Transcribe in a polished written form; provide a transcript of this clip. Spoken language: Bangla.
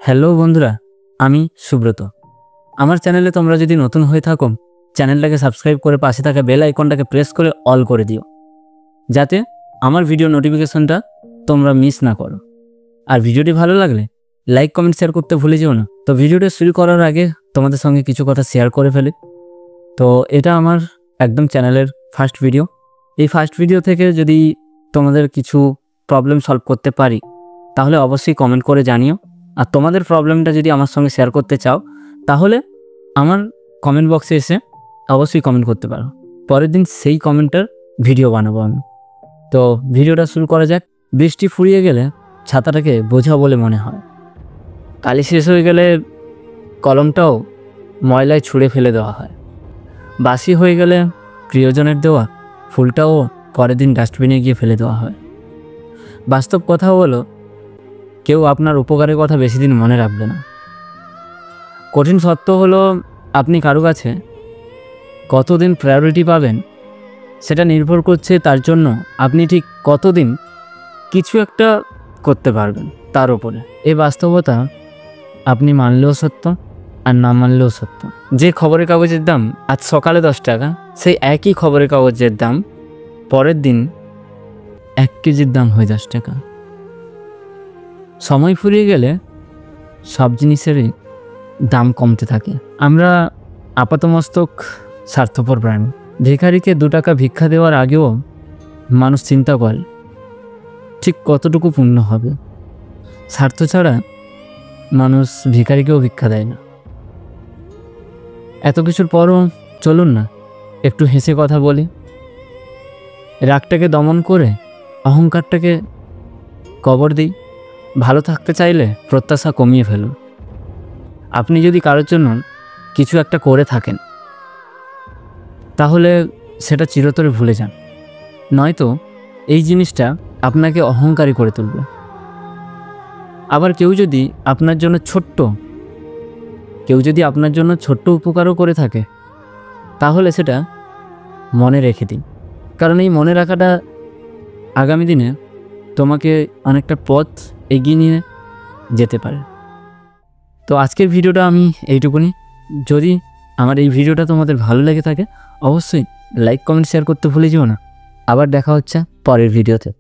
হ্যালো বন্ধুরা, আমি সুব্রত। আমার চ্যানেলে তোমরা যদি নতুন হয়ে থাকো, চ্যানেলটাকে সাবস্ক্রাইব করে পাশে থাকা বেল আইকনটাকে প্রেস করে অল করে দিও, যাতে আমার ভিডিও নোটিফিকেশনটা তোমরা মিস না করো। আর ভিডিওটি ভালো লাগলে লাইক কমেন্ট শেয়ার করতে ভুলে যেও না। তো ভিডিওটা শুরু করার আগে তোমাদের সঙ্গে কিছু কথা শেয়ার করে ফেলি। তো এটা আমার একদম চ্যানেলের ফার্স্ট ভিডিও। এই ফার্স্ট ভিডিও থেকে যদি তোমাদের কিছু প্রবলেম সলভ করতে পারি তাহলে অবশ্যই কমেন্ট করে জানিও। আর তোমাদের প্রবলেমটা যদি আমার সঙ্গে শেয়ার করতে চাও তাহলে আমার কমেন্ট বক্সে এসে অবশ্যই কমেন্ট করতে পারো। পরের দিন সেই কমেন্টের ভিডিও বানাবো আমি। তো ভিডিওটা শুরু করা যাক। বৃষ্টি ফুরিয়ে গেলে ছাতাটাকে বোঝা বলে মনে হয়। কালি শেষ হয়ে গেলে কলমটাও ময়লায় ছুঁড়ে ফেলে দেওয়া হয়। বাসি হয়ে গেলে প্রিয়জনের দেওয়া ফুলটাও পরের দিন ডাস্টবিনে গিয়ে ফেলে দেওয়া হয়। বাস্তব কথা হলো, কেউ আপনার উপকারের কথা বেশি দিন মনে রাখবে না। কঠিন সত্য হলো, আপনি কারো কাছে কতদিন প্রায়োরিটি পাবেন সেটা নির্ভর করছে তার জন্য আপনি ঠিক কতদিন কিছু একটা করতে পারবেন তার উপরে। এই বাস্তবতা আপনি মানলেও সত্য আর না মানলেও সত্য। যে খবরের কাগজের দাম আজ সকালে 10 টাকা, সেই একই খবরের কাগজের দাম পরের দিন 1 কেজির দাম হয় 10 টাকা। সময় ফুরিয়ে গেলে সব জিনিসেরই দাম কমতে থাকে। আমরা আপাতমস্তক স্বার্থপর প্রাণী। ভিখারিকে 2 টাকা ভিক্ষা দেওয়ার আগেও মানুষ চিন্তা করে ঠিক কতটুকু পুণ্য হবে। স্বার্থ ছাড়া মানুষ ভিখারিকেও ভিক্ষা দেয় না। এত কিছুর পরও চলুন না একটু হেসে কথা বলি। রাগটাকে দমন করে অহংকারটাকে কবর দিই। ভালো থাকতে চাইলে প্রত্যাশা কমিয়ে ফেলুন। আপনি যদি কারোর জন্য কিছু একটা করে থাকেন তাহলে সেটা চিরতরে ভুলে যান, নয়তো এই জিনিসটা আপনাকে অহংকারী করে তুলবে। আবার কেউ যদি আপনার জন্য ছোট্ট উপকারও করে থাকে তাহলে সেটা মনে রেখে দিন, কারণ এই মনে রাখাটা আগামী দিনে তোমাকে অনেকটা পথ এগিয়ে নিয়ে যেতে পারে। তো আজকের ভিডিওটা আমি এইটুকুনি। যদি আমার এই ভিডিওটা তোমাদের ভালো লেগে থাকে অবশ্যই লাইক কমেন্ট শেয়ার করতে ভুলে যেও না। আবার দেখা হচ্ছে পরের ভিডিওতে।